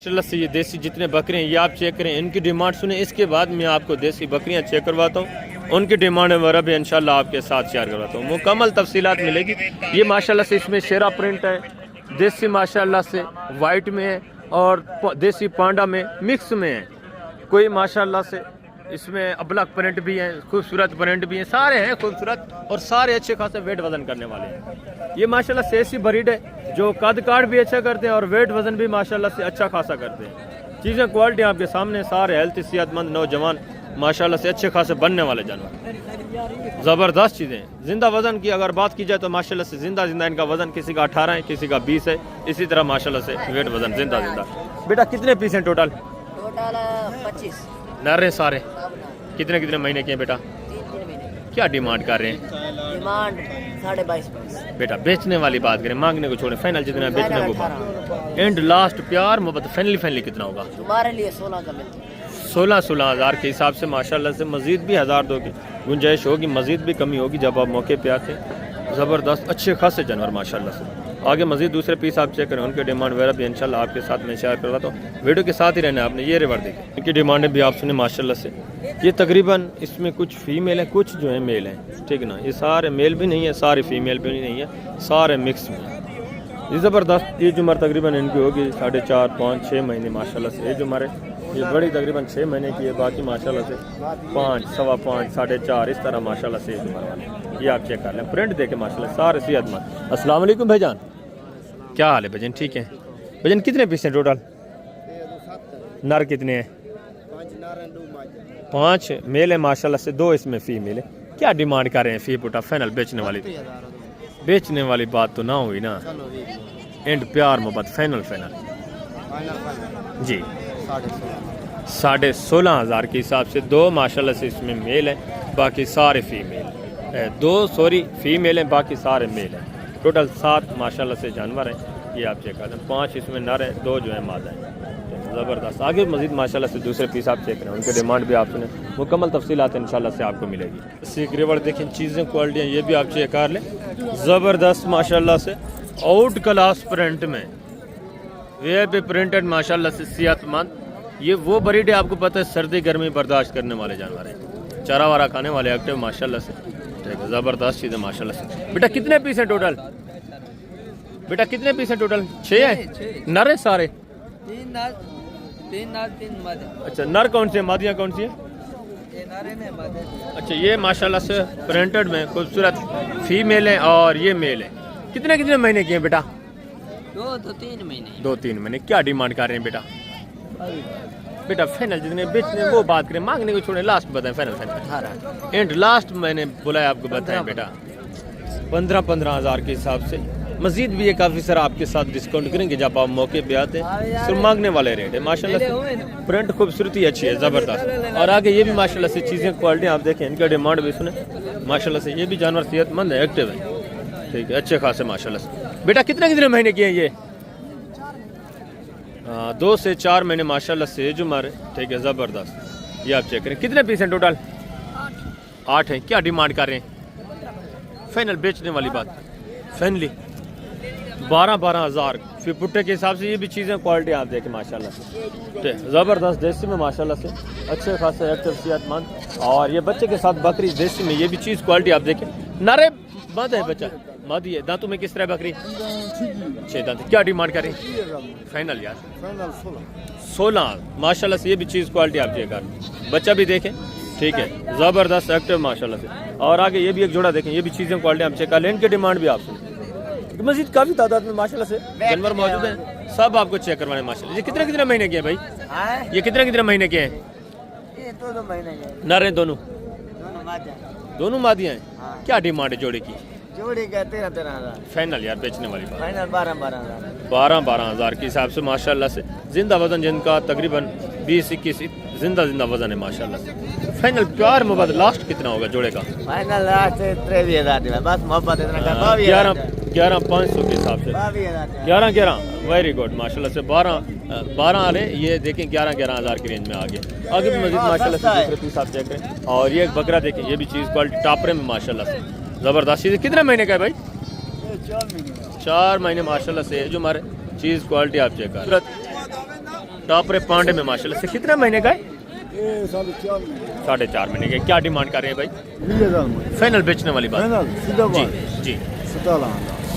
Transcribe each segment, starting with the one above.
माशाल्लाह से ये देसी जितने बकरे हैं ये आप चेक करें, इनकी डिमांड सुने, इसके बाद मैं आपको देसी बकरियां चेक करवाता हूँ, उनकी डिमांड वगैरह भी इंशाल्लाह आपके साथ शेयर करवाता हूँ, मुकम्मल तफसीलात मिलेगी। ये माशाल्लाह से इसमें शेरा प्रिंट है, देसी माशाल्लाह से वाइट में है और देसी पांडा में मिक्स में है, कोई माशाल्लाह से इसमें अबलक प्रिंट भी हैं, खूबसूरत प्रिंट भी हैं, सारे हैं खूबसूरत और सारे अच्छे खासे वेट वजन करने वाले हैं। ये माशाल्लाह से ऐसी ब्रीड है जो कद काट भी अच्छा करते हैं और वेट वजन भी माशाल्लाह से अच्छा खासा करते हैं। चीज़ें क्वालिटी आपके सामने, सारे हेल्थी सेहतमंद नौजवान माशाल्लाह से अच्छे खासे बनने वाले जानवर, ज़बरदस्त चीज़ें। जिंदा वजन की अगर बात की जाए तो माशाल्लाह से जिंदा इनका वजन किसी का 18 है, किसी का 20 है, इसी तरह माशाल्लाह से वेट वजन जिंदा। बेटा कितने पीस हैं टोटल? 25 नर हैं सारे। कितने महीने के हैं बेटा? 3 महीने। क्या डिमांड कर रहे हैं? डिमांड 22.5। बेटा बेचने वाली बात करें, मांगने को छोड़े, फाइनल जितना बेचने को एंड लास्ट प्यार मोहब्बत फाइनली कितना होगा? तुम्हारे लिए 16 का मिलता है। 16 हज़ार के हिसाब से माशाल्लाह से मजीद भी 1000 दो की गुंजाइश होगी, मजीद भी कमी होगी जब आप मौके पे आते हैं। ज़बरदस्त अच्छे खासे जानवर माशाल्लाह से। आगे मजीद दूसरे पीस आप चेक करें, उनके डिमांड वगैरह भी इंशाल्लाह आपके साथ में शेयर करवाता हूँ, वीडियो के साथ ही रहना है आपने। ये रिवर देखें, इनकी डिमांडें भी आप सुने माशाल्लाह से। ये तकरीबन इसमें कुछ फीमेल हैं, कुछ जो है मेल हैं, ठीक ना। ये सारे मेल भी नहीं है, सारे फीमेल भी नहीं है, सारे मिक्स में। ये ज़बरदस्त एज उम्र तकरीबन इनकी होगी 4.5, 5, 6 महीने माशाल्लाह से एज उम्र है। ये बड़ी तकरीबन 6 महीने की है, बाकी माशाल्लाह से 5, 5.25, 4.5 इस तरह माशाल्लाह से एज उम्र वाले। ये आप चेक कर लें, प्रिंट देखें माशाल्लाह सारे सेहतमंद। अस्सलाम वालेकुम भाईजान, क्या हाल है भजन? ठीक है भजन। कितने पीस हैं टोटल? नर कितने हैं? 5 मेल है माशाल्लाह से, 2 इसमें फीमेल है। क्या डिमांड कर रहे हैं फी पुटा फाइनल? बेचने वाली बात तो ना हुई ना, एंड प्यार मोहब्बत फाइनल जी 16,500 के हिसाब से 2 माशाल्लाह से इसमें मेल है, बाकी सारे फीमेल। 2 फीमेल हैं, बाकी सारे मेल हैं। टोटल 7 माशाल्लाह से जानवर हैं। ये आप चेक करते हैं, 5 इसमें नर हैं, 2 जो है मादा हैं। ज़बरदस्त। आगे मजीद माशाल्लाह से दूसरे पीस आप चेक करें, उनके डिमांड भी आप सुने, मुकम्मल तफसीलात इंशाल्लाह से आपको मिलेगी। सीक रिवर देखें, चीज़ें क्वालिटियाँ ये भी आप चेक कर लें, ज़बरदस्त माशाल्लाह से आउट क्लास प्रिंट में, वे भी प्रिंटेड माशाल्लाह से सेहतमंद। ये वो ब्रीड है, आपको पता है सर्दी गर्मी बर्दाश्त करने वाले जानवर हैं, चारा वारा खाने वाले एक्टिव माशाल्लाह से, ठीक है। ज़बरदस्त चीज़ है माशाल्लाह से। बेटा कितने पीस हैं टोटल? बेटा कितने पीस हैं टोटल? 6 है। नर है सारे? 3 मादे। अच्छा, नर कौन से, मादियाँ कौन सी है? अच्छा, ये माशाल्लाह से प्रिंटेड में खूबसूरत फीमेल है और ये मेल है। कितने महीने की हैं बेटा? 2-3 महीने। 2-3 महीने। क्या डिमांड कर रहे हैं बेटा? बेटा फाइनल जितने बेचने वो बात करें, मांगने को छोड़े, लास्ट बताएं। फाइनल 18 एंड लास्ट मैंने बोला आपको बताएं बेटा 15 हज़ार के हिसाब से। मजीद भी ये काफ़ी सारा आपके साथ डिस्काउंट करेंगे जब आप मौके पे आते हैं। सिर्फ मांगने वाले रेट है माशाल्लाह से, प्रिंट खूबसूरती अच्छी है, ज़बरदस्त। और आगे ये भी माशाल्लाह से चीज़ें क्वालिटी आप देखें, इनका डिमांड भी सुने माशाल्लाह से। ये भी जानवर सेहतमंद है, एक्टिव है, ठीक है, अच्छे खासे माशाल्लाह से। बेटा कितने महीने की है ये? 2 से 4 महीने माशाल्लाह से एज उम्र है, ठीक है, ज़बरदस्त। ये आप चेक करें। कितने पीस हैं टोटल? 8 हैं। क्या डिमांड कर रहे हैं फाइनल? बेचने वाली बात फाइनली 12 हज़ार फिर पुट्टे के हिसाब से। ये भी चीज़ें क्वालिटी आप देखें माशाल्लाह से, ज़बरदस्त देसी में माशाल्लाह से, अच्छे खासे एक्टिव सेहतमंद। और ये बच्चे के साथ बकरी देसी में, ये भी चीज़ क्वालिटी आप देखें। नारे मद है बच्चा, मद ही है। दांतों में किस तरह बकरी? 6 दांत। क्या डिमांड करें फाइनल? यार 16 माशाल्लाह से। ये भी चीज़ क्वालिटी आप चेक कर, बच्चा भी देखें, ठीक है, ज़बरदस्त एक्टिव माशाल्लाह से। और आगे ये भी एक जोड़ा देखें, ये भी चीज़ें क्वालिटी आप चेक कर लें। इनके डिमांड भी आप सुन, मजीद काफ़ी तादाद में माशाल्लाह से जानवर मौजूद हैं, सब आपको चेक करवाने माशाल्लाह। ये कितने महीने के हैं भाई? ये कितने महीने के हैं? ये 2 महीने के। नर हैं दोनों? दोनों मादियाँ हैं। क्या डिमांड है जोड़े की? जोड़ी का 13 हज़ार फाइनल यार बेचने वाली बात। फाइनल 12 हज़ार। 12 हज़ार के हिसाब से माशाल्लाह से। जिंदा वजन जिनका तकरीबन 20-21 जिंदा वजन है माशाल्लाह से। फाइनल प्यार मोहब्बत लास्ट कितना होगा जोड़े का? फाइनल लास्ट 23 हज़ार बस, मोहब्बत इतना का 11,500 के हिसाब से 11 वेरी गुड माशाल्लाह से। 12 आ रहे, ये देखें 11 हज़ार की रेंज में आ गए। आगे भी मजीद माशाल्लाह से दूसरे पीस आप चेक करें। और ये एक बकरा देखें, ये भी चीज़ क्वालिटी टापरे में माशाल्लाह से ज़बरदस्त। कितने महीने का है भाई? 4 महीने माशाल्लाह से जो हमारे चीज़ क्वालिटी आप चेक कर। टापरे पांडे में माशाल्लाह से। कितने महीने का है? ये 4.5 4.5 महीने के। क्या डिमांड कर रहे हैं भाई? 20,000 में फाइनल बेचने वाली बात? फाइनल सीधा जी बात जी 17,000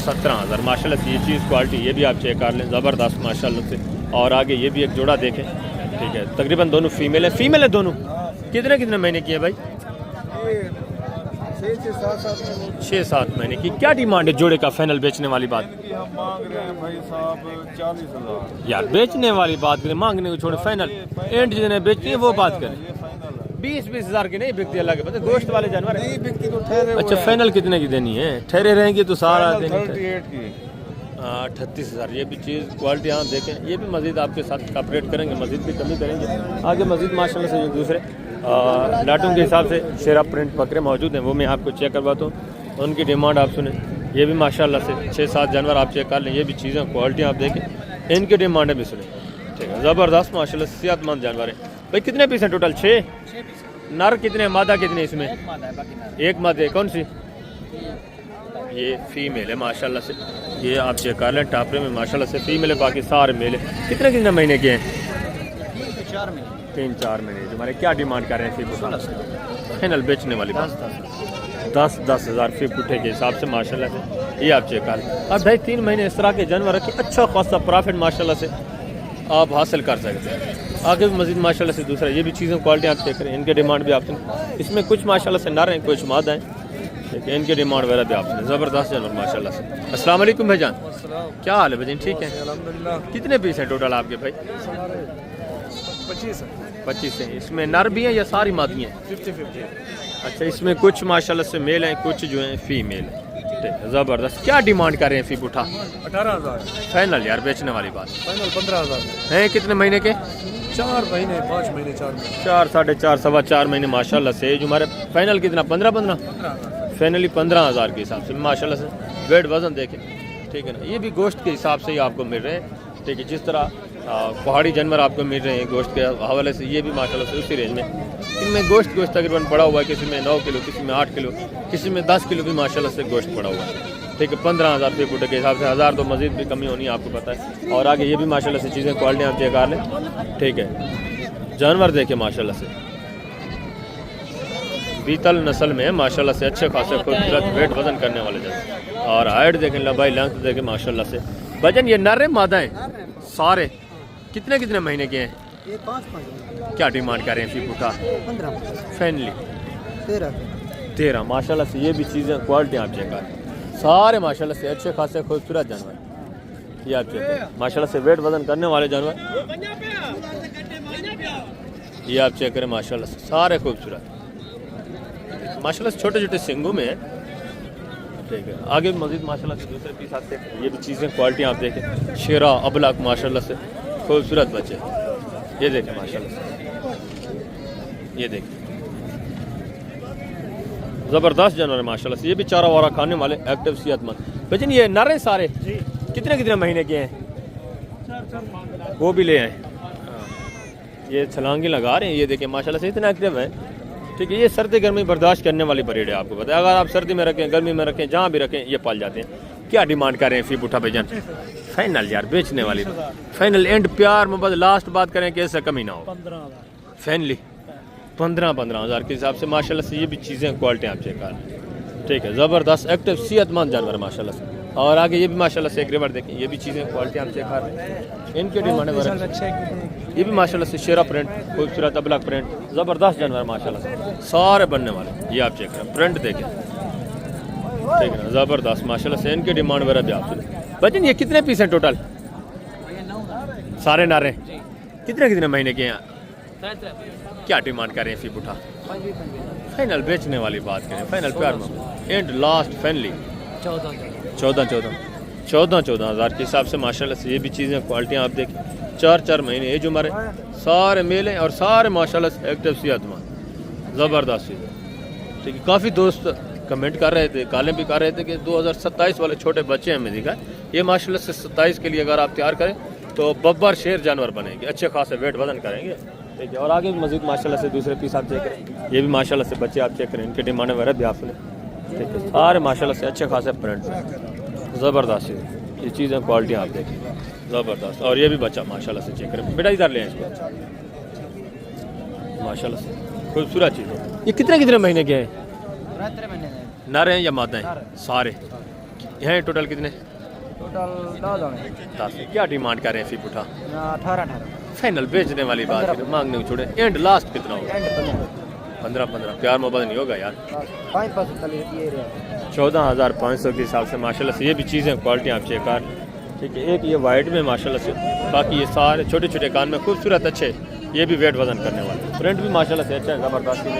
17,000 माशाल्लाह से। ये चीज़ क्वालिटी ये भी आप चेक कर लें, ज़बरदस्त माशाल्लाह से। और आगे ये भी एक जोड़ा देखें, ठीक है। तकरीबन दोनों फीमेल है। फीमेल है दोनों। कितने कितने महीने की है भाई? 6-7 महीने की। क्या डिमांड है जोड़े का फाइनल बेचने वाली बात? हम मांग रहे हैं भाई साहब 40,000 यार बेचने वाली बात करें, मांगने को छोड़े। फाइनल एंड जितने बेचनी है वो बात करें। ये फाइनल है 20-20 हज़ार की नहीं बिकती, अल्लाह के पता। गोश्त वाले जानवर है। नहीं बिकती तो ठहरे हुए अच्छा हैं। फाइनल कितने की देनी है? ठहरे रहेंगे तो सारा फाइनल देंगे। 38 की 38,000। ये भी चीज़ क्वालिटी आप देखें। ये भी मज़ीद आपके साथ कॉपरेट करेंगे, मज़ीद भी कमी करेंगे आगे। मज़ीद माशाल्लाह से जो दूसरे लाटों के हिसाब से शेरा प्रिंट बकरे मौजूद हैं, वो मैं आपको चेक करवाता हूँ। उनकी डिमांड आप सुने। ये भी माशाल्लाह से 6-7 जानवर आप चेक कर लें। ये भी चीज़ें क्वालिटी आप देखें, इनकी डिमांड भी सुने, ठीक है। ज़बरदस्त माशाल्लाह से सेहतमंद जानवर है भाई। कितने पीस हैं टोटल? 6 नर कितने, मादा कितने इसमें? एक मादा है। कौन सी? ये फीमेल है माशाल्लाह से। ये आप चेक कर लें, टापरे में माशाल्लाह से फीमेल है, बाकी सारे मेल है। कितने कितने महीने के हैं? 3-4 महीने। हमारे क्या डिमांड कर रहे हैं फी? फाइनल बेचने वाली बात 10 हज़ार फी पुट्ठे के हिसाब से माशाल्लाह से। ये आप चेक कर लें। अब भाई 3 महीने इस तरह के जानवर रखे, अच्छा खासा प्रॉफिट माशाल्लाह से आप हासिल कर सकते हैं। आगे भी मजीद माशाल्लाह से दूसरा ये भी चीज़ें क्वालिटी आप चेक करें, इनके डिमांड भी आप सुन। इसमें कुछ माशाल्लाह से नर हैं, कुछ मादा हैं, ठीक है। इनके डिमांड वगैरह भी आप सुन। ज़बरदस्त जानवर माशाल्लाह से। अस्सलाम वालेकुम भाईजान, क्या हाल है भाईजान? ठीक है अल्हम्दुलिल्लाह। कितने पीस हैं टोटल आपके भाई? 25 हैं। इसमें नर भी हैं या सारी मादी हैं? 50-50 अच्छा, इसमें कुछ माशाल्लाह से मेल हैं, कुछ जो हैं फीमेल हैं, ठीक है। ज़बरदस्त। क्या डिमांड कर रहे हैं फी पुठा? 18,000 फाइनल यार बेचने वाली बात फाइनल 15,000 हैं। कितने महीने के? 4 महीने 5 महीने 4 महीने 4, 4.5, 4.25 महीने माशाल्लाह से। जो हमारे फाइनल कितना? 15 फाइनली 15,000 के हिसाब से माशाल्लाह से। वेट वजन देखें, ठीक है ना। ये भी गोश्त के हिसाब से ही आपको मिल रहे हैं, ठीक है। जिस तरह पहाड़ी जानवर आपको मिल रहे हैं गोश्त के हवाले से, ये भी माशाल्लाह से उसी रेंज में। इनमें गोश्त तकरीबन पड़ा हुआ है, किसी में 9 किलो, किसी में 8 किलो, किसी में 10 किलो भी माशाल्लाह से गोश्त पड़ा हुआ है, ठीक है। 15,000 रुपये फुट के हिसाब से 1000 तो मजीद भी कमी होनी है, आपको पता है। और आगे ये भी माशाल्लाह से चीज़ें क्वालिटी आप चेक कर लें, ठीक है। जानवर देखें माशाल्लाह से बीतल नस्ल में माशाल्लाह से अच्छे खासे खूबसूरत वेट वजन करने वाले जानवर। और हाइट देखें, लंबाई लेंथ देखें माशाल्लाह से। वजन ये नर है मादा है सारे? कितने कितने महीने के हैं? ये 5 क्या डिमांड कर रहे हैं फी पुठा? 15 फैनली 13 माशाल्लाह से। ये भी चीज़ें क्वालिटी आप चेक करें, सारे माशाल्लाह से अच्छे खासे खूबसूरत जानवर। ये आप चेक करें माशाल्लाह से, वेट वजन करने वाले जानवर। ये आप चेक करें माशाल्लाह से, सारे खूबसूरत माशाल्लाह से, छोटे छोटे सिंगों में है, ठीक है। आगे भी मजीद माशाल्लाह से दूसरे पीस आते हैं। ये भी चीज़ें क्वालिटी आप देखें, शेरा अबलाक माशाल्लाह से खूबसूरत बच्चे। ये देखें माशाल्लाह से, ये देखें ज़बरदस्त जानवर है माशाल्लाह से। ये भी चारा वारा खाने वाले एक्टिव सेहतमंद। भजन ये नर हैं सारे? कितने कितने महीने के हैं? वो भी ले आए। ये छलांगी लगा रहे हैं, ये देखें माशाल्लाह से इतना एक्टिव है, ठीक है। ये सर्दी गर्मी बर्दाश्त करने वाली ब्रीड है, आपको पता है। अगर आप सर्दी में रखें, गर्मी में रखें, जहाँ भी रखें, ये पाल जाते हैं। क्या डिमांड कर रहे हैं फी पुठा भाईजान? फाइनल यार बेचने वाली फाइनल एंड प्यार मोहब्बत लास्ट बात करें कि ऐसा कमी ना हो। 15,000 फैनली 15,000 के हिसाब से माशाल्लाह से। ये भी चीज़ें क्वालिटी आप चेक कर, ठीक है। ज़बरदस्त एक्टिव सेहतमंद जानवर माशाल्लाह से। और आगे ये भी माशाल्लाह से एक रिवर देखें, ये भी चीज़ें क्वालिटी आप चेक कर रहे हैं। इनके डिमांड ये भी माशाल्लाह से शेरा प्रिंट, खूबसूरत अबलक प्रिंट, ज़बरदस्त जानवर माशाल्लाह से, सारे बनने वाले। ये आप चेक करें, प्रिंट देखें, ठीक है ना। ज़बरदस्त माशाल्लाह से। इनके डिमांड वगैरह भी आप सुने। बचन ये कितने पीस हैं टोटल? सारे नारे कितने कितने महीने के हैं? क्या डिमांड कर रहे हैं फी पुठा? फाइनल बेचने वाली बात करें, फाइनल प्यार में एंड लास्ट फाइनली 14 हज़ार के हिसाब से माशाल्लाह से। ये भी चीज़ें क्वालिटी आप देखें, 4 महीने एज उम्र है, सारे मेल हैं और सारे माशाल्लाह से एक्टिव सेहतमंद ज़बरदस्त चीज़, ठीक है। काफ़ी दोस्त कमेंट कर रहे थे, कॉलें भी कर रहे थे कि 2027 वाले छोटे बच्चे हमें दिखा। ये माशाल्लाह से 27 के लिए अगर आप तैयार करें तो बब्बर शेर जानवर बनेंगे, अच्छे खासे वेट वजन करेंगे, ठीक है। और आगे भी मजीद माशाल्लाह से दूसरे पीस आप चेक करें, ये भी माशाल्लाह से बच्चे आप चेक करें, इनके डिमांड वगैरह भी आप सुने, ठीक है। सारे माशाल्लाह से अच्छे खासे प्रिंट ज़बरदस्त, ये चीज़ें क्वालिटी आप देखें। ज़बरदस्त। और ये भी बच्चा माशाल्लाह से चेक करें बेटा, इधर ले आए इसको, माशाल्लाह से खूबसूरत चीज़ है। ये कितने कितने महीने के हैं? नर हैं या मादा हैं? सारे हैं। टोटल कितने? टोटल 10। क्या डिमांड कर रहे हैं फी पुठा? 18 फाइनल बेचने वाली बात है, मांगने को छोड़े। एंड लास्ट कितना होगा? 15। प्यार मोहब्बत नहीं होगा यार। 14,500 के हिसाब से माशाल्लाह से ये भी चीज़ें क्वालिटी आप चेक कर, ठीक है। एक ये वाइट में माशाल्लाह से, बाकी ये सारे छोटे छोटे कान में खूबसूरत अच्छे, ये भी वेट वजन करने वाले। प्रिंट भी माशाल्लाह से अच्छा है, ज़बरदस्त है।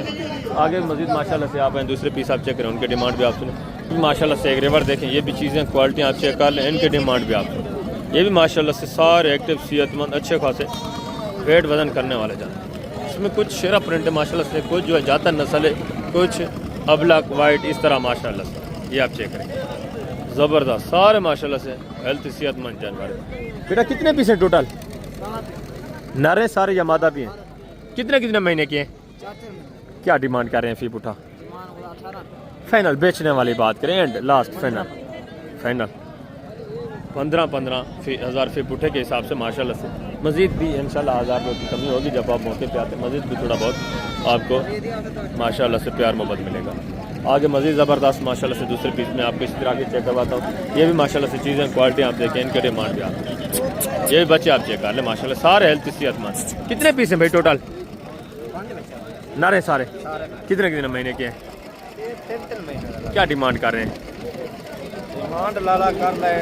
आगे मजीद माशाल्लाह से आप हैं दूसरे पीस आप चेक करें, उनके डिमांड भी आप सुने। माशाल्लाह से एक रिवर देखें, ये भी चीज़ें क्वालिटी आप चेक कर लें, इनके डिमांड भी आप सुने। ये भी माशाल्लाह से सारे एक्टिव सेहतमंद अच्छे खासे वेट वजन करने वाले जाते हैं। इसमें कुछ शेरा प्रिंट है माशाल्लाह से, कुछ जो है जाता नस्ल है, कुछ अबलक वाइट, इस तरह माशाल्लाह से ये आप चेक करें। ज़बरदस्त सारे माशाल्लाह से हेल्थ सेहतमंद जानवर है। बेटा कितने पीस हैं टोटल? नरे सारे या मादा भी हैं? कितने कितने महीने के हैं? 4 क्या डिमांड कर रहे हैं फी पुठा? फाइनल बेचने वाली बात करें, एंड लास्ट फाइनल 15,000 फी पुठे के हिसाब से माशाल्लाह से। मज़ीद भी इंशाल्लाह 1000 रुपये की कमी होगी जब आप मौके पे आते हैं, मज़ीद भी थोड़ा बहुत आपको माशाल्लाह से प्यार मोहब्बत मिलेगा। आगे मज़ीद ज़बरदस्त माशाल्लाह से दूसरे पीस में आपको इस तरह की चेक करवाता हूँ। ये भी माशाल्लाह से चीज़ें क्वालिटी आप देखें, इनके डिमांड भी आप, ये भी बच्चे आप चेक कर लें माशाल्लाह सारे हेल्थ सेहतमंद। कितने पीस हैं भाई टोटल? नारे सारे कितने कितने महीने के हैं? 3 महीने क्या डिमांड कर रहे हैं? डिमांड लाला कर ले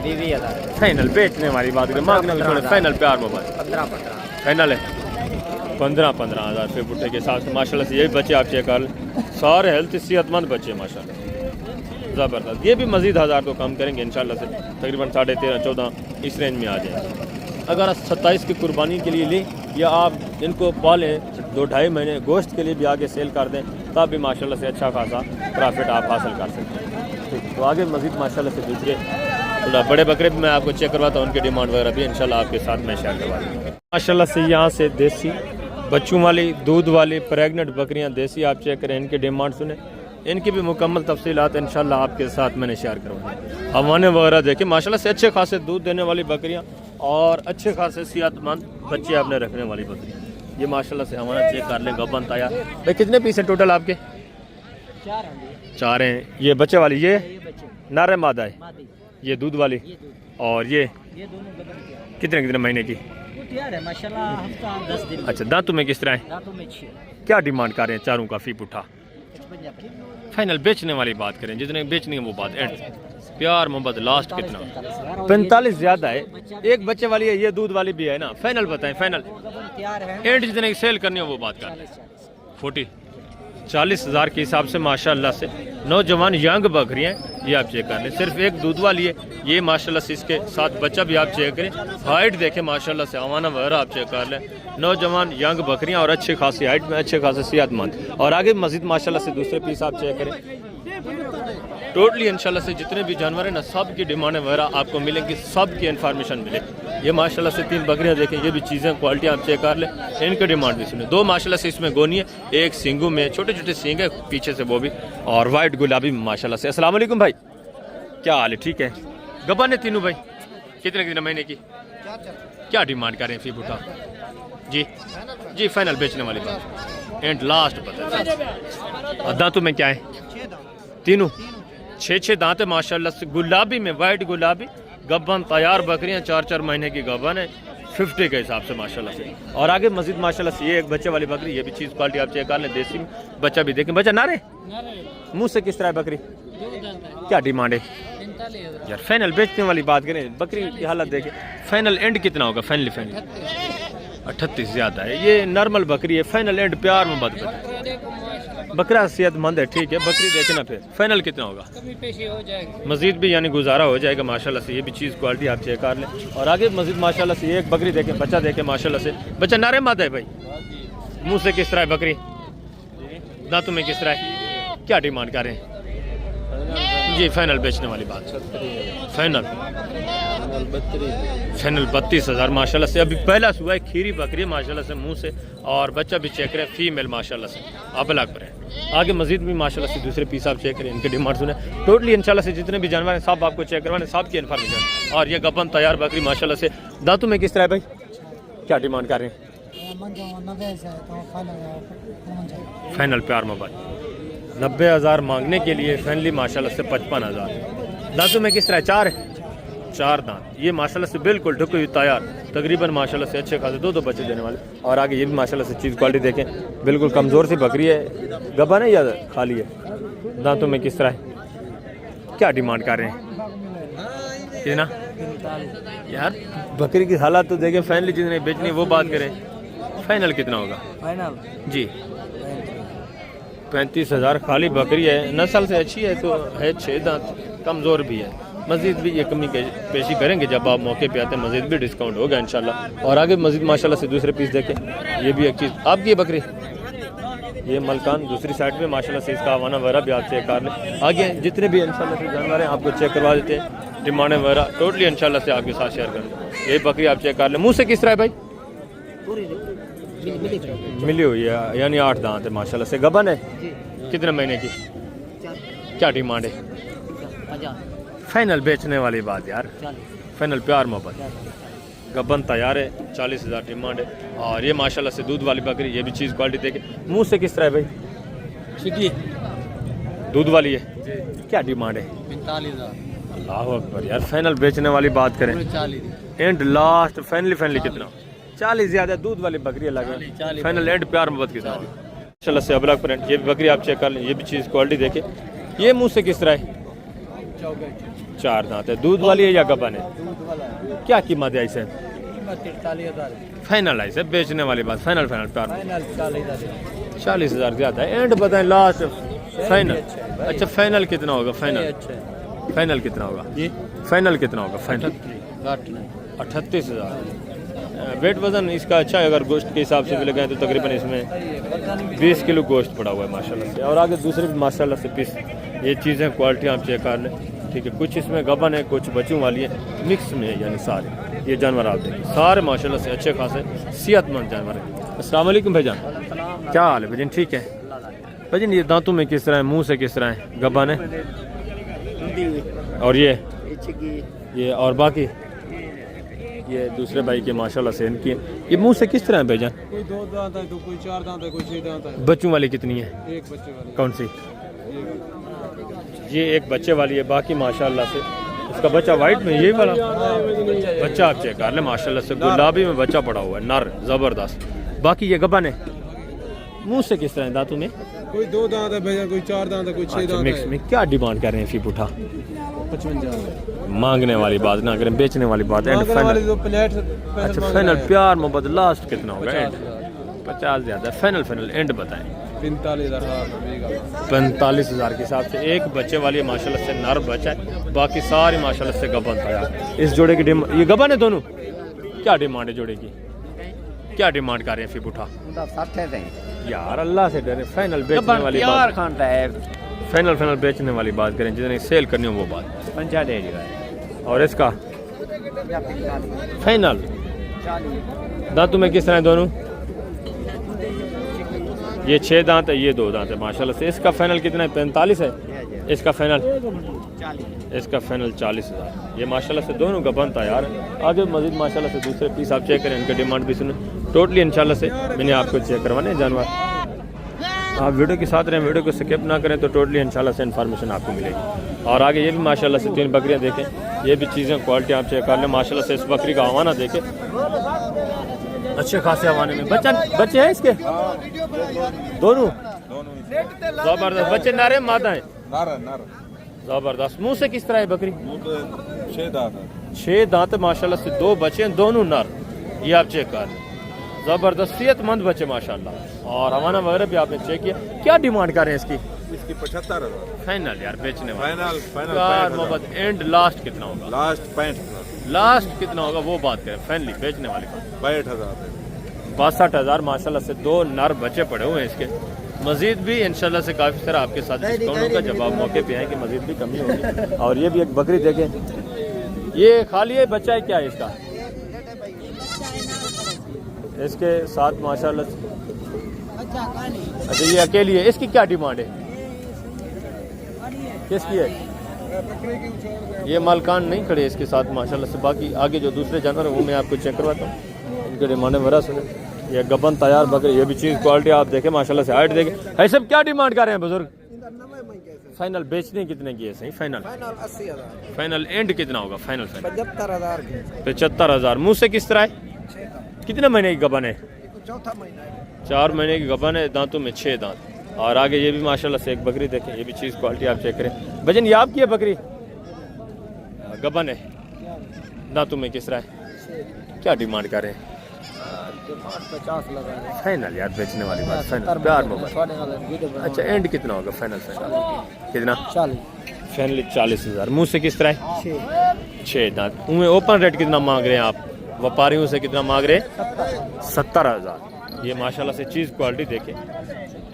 20,000 फाइनल बेचने वाली बात करें, मांगने में थोड़े फाइनल प्यार मोहब्बत 15 फाइनल है 15,000 रुपये पुट्ठे के हिसाब से माशाल्लाह से। ये भी बच्चे आप चेक कर लें, सारे हेल्थ सेहतमंद बच्चे माशाल्लाह ज़बरदस्त। ये भी मज़ीद 1000 तो कम करेंगे इंशाल्लाह से, तकरीबन 13.5-14 इस रेंज में आ जाएंगे। अगर आप 27 की कुर्बानी के लिए लें या आप इनको पालें 2-2.5 महीने गोश्त के लिए भी आगे सेल कर दें, तब भी माशाल्लाह से अच्छा खासा प्रॉफिट आप हासिल कर सकते हैं। ठीक, तो आगे मज़ीद माशाल्लाह से दूसरे थोड़ा बड़े बकरे भी मैं आपको चेक करवाता हूँ, उनके डिमांड वगैरह भी इंशाल्लाह आपके साथ मैं शेयर करवा दूँगा। माशाल्लाह से यहाँ से देसी बच्चों वाली, दूध वाली, प्रेगनेंट बकरियाँ देसी आप चेक करें, इनकी डिमांड सुने, इनकी भी मुकम्मल तफसीलात इंशाल्लाह आपके साथ मैंने शेयर करवाई। हवाने वगैरह देखें माशाल्लाह से अच्छे खासे दूध देने वाली बकरियाँ और अच्छे खासे सेहतमंद बच्चे आपने रखने वाली बकरियाँ। ये माशाल्लाह से हमारा चेक कर लें, गबन तैयार। भाई कितने पीस हैं टोटल आपके? 4 हैं। ये बच्चे वाली, ये नारे मादा है, ये दूध वाली, और ये कितने कितने महीने की? माशाल्लाह हफ्ता 10 दिन। अच्छा, दांतों में किस तरह है? दांतों में 6। क्या डिमांड कर रहे हैं चारों का फी पुठा? फाइनल बेचने वाली बात करें, जितने बेचनी है वो बात, एंड प्यार मोहब्बत लास्ट कितना? 45 ज़्यादा है। एक बच्चे वाली है, ये दूध वाली भी है ना। फाइनल बताएं, फाइनल एंड जितने की सेल करनी है वो बात कर। 40,000 के हिसाब से माशाल्लाह से नौजवान यंग बकरियाँ, ये आप चेक कर लें। सिर्फ एक दूध वाली है, ये माशाल्लाह से इसके साथ बच्चा भी आप चेक करें। हाइट देखें माशाल्लाह से, हवाना वगैरह आप चेक कर लें। नौजवान यंग बकरियाँ और अच्छे खासी हाइट में, अच्छे खासे सेहतमंद। और आगे मज़ीद माशाल्लाह से दूसरे पीस आप चेक करें। टोटली इंशाल्लाह से जितने भी जानवर हैं ना, सब की डिमांड वगैरह आपको मिलेंगी, सब की इन्फॉर्मेशन मिलेगी। ये माशाल्लाह से 3 बकरियाँ देखें, ये भी चीज़ें क्वालिटी आप चेक कर लें, इनके डिमांड भी सुने। 2 माशाल्लाह से इसमें गोनी है, एक सींगू में छोटे छोटे सींग है पीछे से वो भी, और वाइट गुलाबी माशाल्लाह से। अस्सलाम वालेकुम भाई, क्या हाल है? ठीक है। गबन है तीनों भाई, कितने कितने महीने की? क्या डिमांड कर रहे हैं फी बुटा? जी जी फाइनल बेचने वाली बात, एंड लास्ट बता। दांतों में क्या है? तीनों 6 दांत है माशाल्लाह से, गुलाबी में, वाइट गुलाबी गब्बन तैयार बकरियां, 4 महीने की गब्बन है 50 के हिसाब से माशाल्लाह से। और आगे मजीद माशाल्लाह से ये एक बच्चे वाली बकरी, ये भी चीज़ क्वालिटी आप चेक कर लें, देसी बच्चा भी देखें। बच्चा नारे मुँह से किस तरह है बकरी? क्या डिमांड है यार? फाइनल बेचने वाली बात करें, बकरी की हालत देखें, फाइनल एंड कितना होगा? फाइनली 38 ज़्यादा है। ये नॉर्मल बकरी है, फाइनल एंड प्यार में बता। बकरा सेहतमंद है, ठीक है, बकरी देखे ना। फिर फाइनल कितना होगा? मजीद भी यानी गुजारा हो जाएगा माशाल्लाह से। ये भी चीज़ क्वालिटी आप चेक कर लें। और आगे मजीद माशाल्लाह से एक बकरी देखें, बच्चा देखें माशाल्लाह से। बच्चा नारे मादा है भाई, मुंह से किस तरह है बकरी? दांतों में किस तरह है? क्या डिमांड कर रहे हैं जी? फाइनल बेचने वाली बात, फाइनल 32,000 माशाल्लाह से। अभी पहला सुबह खीरी बकरी माशाल्लाह से, मुंह से, और बच्चा भी चेक रहे, फीमेल माशाल्लाह से, आप अलग पर है। आगे मजीद भी माशाल्लाह से दूसरे पीस आप चेक करें, इनके डिमांड सुने। टोटली इंशाल्लाह से जितने भी जानवर हैं सब आपको चेक करवाने, सब की इन्फॉर्मेशन। और ये गबन तैयार बकरी माशाल्लाह से दांतों में किस तरह है भाई, क्या डिमांड कर रहे हैं? फाइनल प्यार मोबाइल 90,000 मांगने के लिए, फैनली माशाल्लाह से 55,000। दांतों में किस तरह? चार दांत। ये माशाल्लाह से बिल्कुल ढुकी हुई तैयार, तकरीबन माशाल्लाह से अच्छे खासे दो बच्चे देने वाले। और आगे ये भी माशाल्लाह से चीज़ क्वालिटी देखें, बिल्कुल कमज़ोर सी बकरी है, गबन है या खाली है? दांतों में किस तरह है, क्या डिमांड कर रहे हैं? कितना यार बकरी की हालात तो देखें, फैनली जितने बेचनी वो बात करें, फाइनल कितना होगा? फाइनल जी 35,000 खाली बकरी है, नस्ल से अच्छी है तो है, 6 दांत, कमज़ोर भी है। मज़ीद भी ये कमी पेशी करेंगे जब आप मौके पे आते हैं, मज़ीद भी डिस्काउंट होगा इंशाल्लाह। और आगे मज़ीद माशाल्लाह से दूसरे पीस देखें, ये भी एक चीज़ आपकी है बकरी, ये मलकान दूसरी साइड में माशाल्लाह से इसका आवाना वगैरह भी आप चेक कर लें। आगे जितने भी इंशाल्लाह से जानवर हैं आपको चेक करवा देते हैं, डिमांड वगैरह टोटली इंशाल्लाह से आपके साथ शेयर करें। ये बकरी आप चेक कर लें। मुँह से किस तरह है भाई? मिली हुई है, यानी 8 दांत है माशाल्लाह से। गबन है कितने महीने की, क्या डिमांड है? फाइनल बेचने वाली बात यार, फाइनल प्यार मोहब्बत। गबन तैयार है, 40,000 डिमांड है। और ये माशाल्लाह से दूध वाली बकरी, ये भी चीज़ क्वालिटी देखे। मुंह से किस तरह है भाई? ठीक दूध वाली है, क्या डिमांड है? 45,000। अल्लाह अकबर यार, फाइनल बेचने वाली बात करें, एंड लास्ट फाइनली कितना? 40 ज़्यादा दूध वाली बकरी लगे, फाइनल एंड प्यार मोहब्बत कितना होगा? माशाल्लाह से अबलग प्रिंट, ये भी बकरी आप चेक कर लें, ये भी चीज़ क्वालिटी देखे। ये मुँह से किस तरह है? 4 दांत है, दूध वाली है या गबन है? क्या कीमत है इसे? 43,000 फाइनल है इसे बेचने वाली बात, फाइनल प्यार 40,000 ज़्यादा है, एंड बताएं लास्ट फाइनल। अच्छा फाइनल कितना होगा? फाइनल कितना होगा? फाइनल कितना होगा? फाइनल 38,000। वेट वजन इसका अच्छा है, अगर गोश्त के हिसाब से भी लगाएं तो तकरीबन इसमें 20 किलो गोश्त पड़ा हुआ है माशाल्लाह से। और आगे दूसरे भी माशाल्लाह से पीस, ये चीज़ें क्वालिटी आप चेक कर लें, ठीक है। कुछ इसमें गबन है, कुछ बच्चों वाली है, मिक्स में है, यानी सारे ये जानवर आप देखें, सारे माशाल्लाह से अच्छे खासे सेहतमंद जानवर हैं। अस्सलाम वालेकुम भाईजान, क्या हाल है भाईजान? ठीक है भाईजान। ये दांतों में किस तरह है, मुँह से किस तरह है? गबन है, और ये और बाकी ये दूसरे भाई के माशाल्लाह से इनकी, ये मुंह से किस तरह है भाईजान? कोई 2 दांत है, तो कोई 4 दांत है, कोई 6 दांत है। बच्चों वाली कितनी है? एक बच्चे वाली। कौन सी? ये एक बच्चे वाली है, बाकी माशाल्लाह से इसका बच्चा वाइट में, यही वाला बच्चा आप चेक कर ले, माशाल्लाह से गुलाबी में बच्चा पड़ा हुआ है, नर जबरदस्त। बाकी ये गबन है, मुंह से किस तरह है? दांतों में कोई 2 दांत है भैया, कोई 4 दांत है, कोई 6 दांत है। मिक्स में क्या डिमांड कर रहे हैं? फी पुठा 55 मांगने वाली बात ना करें, बेचने वाली बात। एंड फाइनल, अच्छा फाइनल प्यार मोहब्बत लास्ट कितना होगा? एंड 50 ज़्यादा, फाइनल एंड बताएं। 45,000 के हिसाब से एक बच्चे वाली माशाल्लाह से नर बच्चा है, बाकी सारी माशाल्लाह से गबन था यार। इस जोड़े की डिमांड, ये गबन है दोनों, क्या डिमांड है जोड़े की? क्या डिमांड कर रहे हैं? फी पुठा यार अल्लाह से डरे, फाइनल बेचने वाली बात, फाइनल बेचने वाली बात करें, जितनी सेल करनी हो वो बात। 50 और इसका फाइनल दांतों में किस तरह है दोनों? ये 6 दांत है, ये 2 दांत है माशाल्लाह से। इसका फाइनल कितना है? 45 है। इसका फाइनल 40,000। ये माशाल्लाह से दोनों गबन था यार। आगे मजीद माशाल्लाह से दूसरे पीस आप चेक करें, इनके डिमांड भी सुने। टोटली इंशाल्लाह से मैंने आपको चेक करवाने जानवर। आप वीडियो के साथ रहें, वीडियो को स्किप ना करें तो टोटली इंशाल्लाह से इन्फॉर्मेशन आपको मिलेगी। और आगे ये भी माशाल्लाह से 3 बकरियां देखें, ये भी चीज़ें क्वालिटी आप चेक कर लें। माशाल्लाह से इस बकरी का हवाना देखें, अच्छे खासे हवाने में बच्चे हैं इसके दोनों जबरदस्त। बच्चे नारे मादा है, जबरदस्त। मुंह से किस तरह है बकरी? 6 दांत माशाल्लाह से, 2 बच्चे हैं, दोनों नर। ये आप चेक कर लें, जबरदस्त सेहतमंद बच्चे माशाल्लाह। और हवाना वगैरह भी आपने चेक किया। क्या डिमांड कर रहे हैं इसकी? इसकी 75,000 फाइनल यार बेचने वाला। फाइनल यार मोहब्बत एंड लास्ट कितना होगा? लास्ट 65,000। लास्ट कितना होगा वो बात करें, फाइनली बेचने वाले का 62,000। 62,000 माशाल्लाह से। 2 नर बच्चे पड़े हुए हैं इसके। मजीद भी इंशाल्लाह से काफ़ी सारा आपके साथ डिस्काउंट होगा जब आप मौके पे आएँ कि मजीद भी कमी होगी। और ये भी एक बकरी देखें, ये खाली है बच्चा है, क्या है इसका? इसके साथ माशाल्लाह से अच्छा ये अकेली है, इसकी क्या डिमांड है? किसकी है? ये मालकान नहीं खड़े इसके साथ माशाल्लाह से। बाकी आगे जो दूसरे जानवर हैं वो मैं आपको चेक करवाता हूँ, इनके डिमांड वगैरह सुने। ये गबन तैयार बकरे, ये भी चीज़ क्वालिटी आप देखें माशाल्लाह से, हाइट देखें। है सब क्या डिमांड कर रहे हैं बुजुर्ग? फाइनल बेचने कितने की है? सही फाइनल 80,000। फाइनल एंड कितना होगा? फाइनल 75,000 की। 75,000। मुँह से किस तरह है? कितने महीने की गबन है? चौथा महीना है। 4 महीने की गबन है, दांतों में 6 दांत। और आगे ये भी माशाल्लाह से एक बकरी देखें, ये भी चीज़ क्वालिटी आप चेक करें। भजन ये आपकी है बकरी? गबन है, दांतों में किस तरह है? क्या डिमांड कर रहे हैं? 50 लगा रहे हैं। फाइनल यार बेचने वाली बात, फाइनल प्यार मोबाइल। अच्छा एंड कितना होगा फाइनल? कितना? 40। फाइनली 40,000। मुँह से किस तरह है? 6 दांत। मुँह में ओपन रेट कितना मांग रहे हैं आप? व्यापारियों से कितना मांग रहे हैं? 70,000। ये माशाल्लाह से चीज़ क्वालिटी देखें,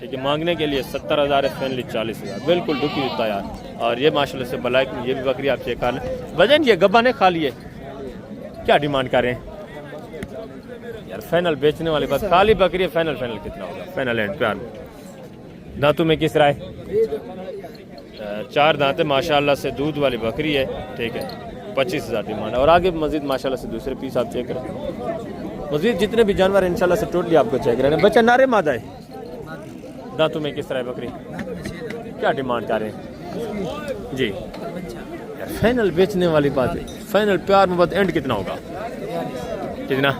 ठीक है। मांगने के लिए 70,000 है, फाइनली 40,000। बिल्कुल दुखी तैयार। और ये माशाल्लाह से ब्लैक में ये भी बकरी आप चेक कर लें। वजन ये गब्बन है, खाली है, क्या डिमांड कर रहे हैं यार? फाइनल बेचने वाली बात, खाली बकरी है। फाइनल कितना होगा? फाइनल एंड प्यार में। दांतों में किस तरह है? 4 दांत है माशाल्लाह से, दूध वाली बकरी है, ठीक है। 25,000 डिमांड। और आगे मजीद माशाल्लाह से दूसरे पीस आप चेक करें। मजीद जितने भी जानवर इंशाल्लाह से टोटली आपको चेक करें। बच्चा नारे मादा है, दांतों में किस तरह है बकरी? क्या डिमांड कर रहे हैं जी? यार फाइनल बेचने वाली बात है, फाइनल प्यार में बात। एंड कितना होगा? कितना?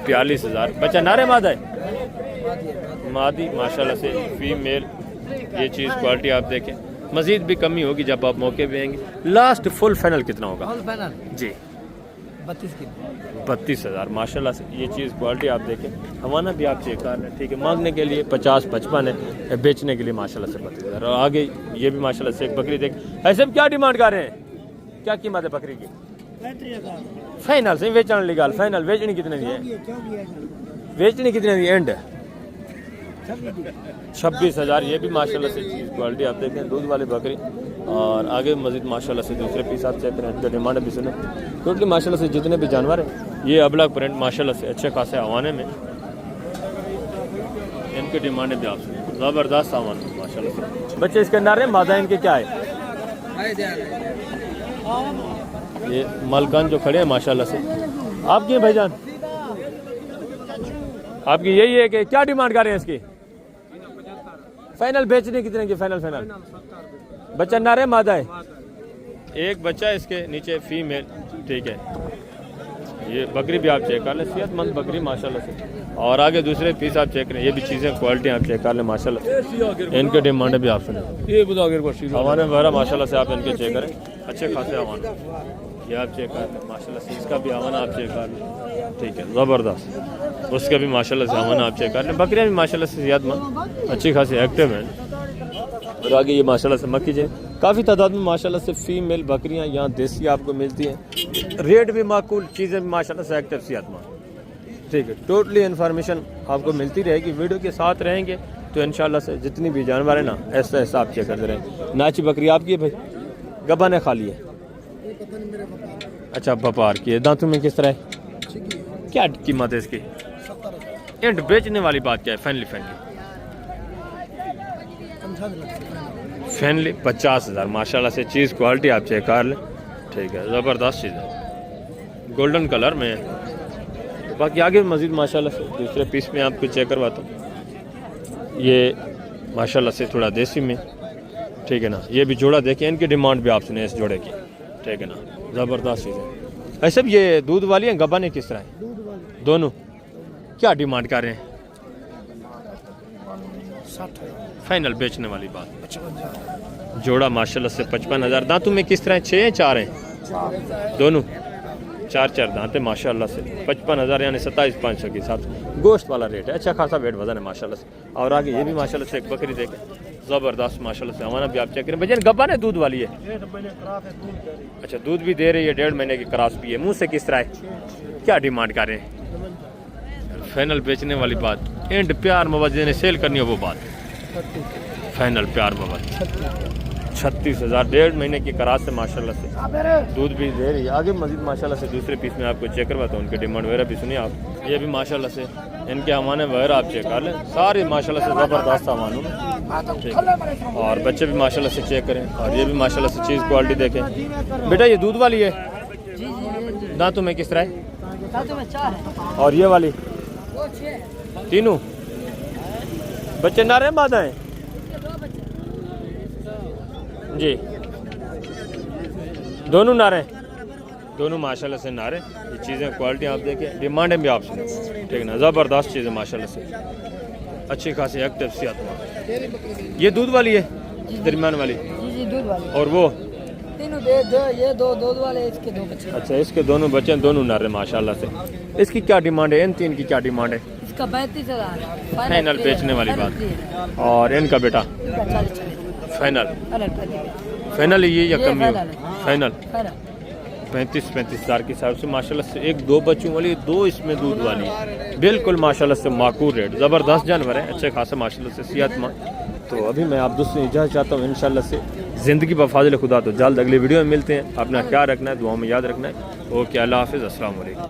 42,000। बच्चा नारे मादा है? मादी माशाल्लाह से फीमेल। ये चीज़ क्वालिटी आप देखें। मजीद भी कमी होगी जब आप मौके पे आएंगे। लास्ट फुल फाइनल कितना होगा जी? 32,000 माशाल्लाह से। ये चीज़ क्वालिटी आप देखें। हमारा भी आप चेक कर लें, ठीक है। मांगने के लिए 50-55 है, बेचने के लिए माशाल्लाह से 32,000। और आगे ये भी माशाल्लाह से एक बकरी देख। ऐसे क्या डिमांड कर रहे हैं? क्या कीमत है बकरी की? फाइनल से बेचने लीगल फाइनल। बेचनी कितने दी है? बेचनी कितने दी? एंड 26,000। ये भी माशाल्लाह से चीज़ क्वालिटी आप देखें, दूध वाली बकरी। और आगे मजीद माशाल्लाह से दूसरे पीस आप चेक करें, इनका डिमांड भी सुने। टोटली माशाल्लाह से जितने भी जानवर हैं, ये अबलग प्रिंट माशाल्लाह से अच्छे खासे आवाने में, इनकी डिमांड भी आप सुने। ज़बरदस्त सामान माशाल्लाह से। बच्चे इसके अंदर है, मादा इनके क्या है? ये मालकान जो खड़े हैं माशाल्लाह से आपकी है भाईजान? आपकी यही है कि क्या डिमांड कर रहे हैं इसकी? फाइनल बेचने कितने की? फाइनल बच्चा नारे मादा है? एक बच्चा इसके नीचे फीमेल, ठीक है। ये बकरी भी आप चेक कर लें, सेहतमंद बकरी माशाल्लाह से। और आगे दूसरे पीस आप चेक करें, ये भी चीज़ें क्वालिटी आप चेक कर लें माशाल्लाह से। इनके डिमांड भी आप सुने। हवाने वगैरह माशाल्लाह से आप इनके चेक करें, अच्छे खासे हवाने ये आप चेक कर लें माशाल्लाह से। इसका भी हवाना आप चेक कर लें, ठीक है, ज़बरदस्त। उसका भी माशाल्लाह से हवाना आप चेक कर लें। बकरियाँ भी माशाल्लाह से सेहतमंद अच्छी खासी एक्टिव हैं। और आगे ये माशाल्लाह से मक्की जे काफ़ी तादाद में माशाल्लाह से फीमेल बकरियां यहाँ देसी आपको मिलती हैं। रेट भी माकूल, चीज़ें भी माशाल्लाह से एक्टिव सेहतमंद, ठीक है। टोटली इन्फॉर्मेशन आपको मिलती रहेगी, वीडियो के साथ रहेंगे तो इंशाल्लाह से जितनी भी जानवर है ना ऐसा ऐसा आप चेक करते रहेंगे। नाची बकरी आपकी है भाई? गबन है, खाली है? अच्छा व्यापार की है। दांतों में किस तरह है? क्या कीमत है इसकी? एंड बेचने वाली बात क्या है? फाइनली 50,000 माशाल्लाह से। चीज़ क्वालिटी आप चेक कर लें, ठीक है, ज़बरदस्त चीज़ है, गोल्डन कलर में है। बाकी आगे मज़ीद माशाल्लाह से दूसरे पीस में आपको चेक करवाता हूँ। ये माशाल्लाह से थोड़ा देसी में, ठीक है ना। ये भी जोड़ा देखें, इनकी डिमांड भी आप सुने इस जोड़े की, ठीक है ना, ज़बरदस्त चीज़ है। ऐसे भी ये दूध वाली हैं, गब्बा ने किस तरह है? दोनों क्या डिमांड कर रहे हैं? 60 फाइनल बेचने वाली बात। जोड़ा माशाल्लाह से 55,000। दांतों में किस तरह है? 6 हैं 4 हैं? दोनों 4 दांत है माशाल्लाह से। 55,000 यानी 27,500 के हिसाब से गोश्त वाला रेट है। अच्छा खासा वेट वजन है माशाल्लाह से। और आगे ये भी माशाल्लाह से एक बकरी देखें, ज़बरदस्त माशाल्लाह से। हमारा भी आप चेक करें। भैया गब्बा ने दूध वाली है? अच्छा दूध भी दे रही है, 1.5 महीने की क्रॉस भी है। मुँह से किस तरह है? क्या डिमांड कर रहे हैं? फाइनल बेचने वाली बात। एंड प्यार मोहब्बत ने सेल करनी है वो बात। फाइनल प्यार मोहब्बत 36,000, 1.5 महीने की करार से माशाल्लाह से दूध भी दे रही है। आगे मजीद माशाल्लाह से दूसरे पीस में आपको चेक करवाता हूँ, उनके डिमांड वगैरह भी सुनिए आप। ये भी माशाल्लाह से इनके हमाने वगैरह आप चेक कर लें, सारे माशाल्लाह से ज़बरदस्त सामानों में। ठीक है, और बच्चे भी माशाल्लाह से चेक करें, और ये भी माशाल्लाह से चीज़ क्वालिटी देखें। बेटा ये दूध वाली है, दांतों में किस तरह है? और ये वाली तीनों बच्चे नारे हैं मादा हैं जी, दोनों नारे, दोनों माशाल्लाह से नारे। ये चीज़ें क्वालिटी आप देखें, डिमांड भी आप सुने, ठीक है ना, ज़बरदस्त चीज़ें माशाल्लाह से, अच्छी खासी एक्टिव सेहत। ये दूध वाली है, दरमियान वाली, जी दूध वाले और वो तीनों ये दो दूध वाले, इसके दो बच्चे। अच्छा, इसके दोनों बच्चे दोनों नारे माशाल्लाह से। इसकी क्या डिमांड है? इन तीन की क्या डिमांड है? इसका 35,000 फाइनल बेचने वाली बात। और इनका बेटा फाइनल फाइनल ये या कम ही? फाइनल 35,000 के हिसाब से माशाल्लाह से। एक दो बच्चों वाली, दो इसमें दूध वाली, बिल्कुल माशाल्लाह से माकूल रेट, ज़बरदस्त जानवर है, अच्छे खासे माशाल्लाह से सेहतमंद। तो अभी मैं आप दोस्तों इजाज़त चाहता हूँ इंशाल्लाह से। ज़िंदगी बफाजिल खुदा, तो जल्द अगली वीडियो में मिलते हैं। अपना ख्याल रखना है, दुआ में याद रखना है। ओके, अल्लाह हाफ़िज़, अस्सलाम वालेकुम।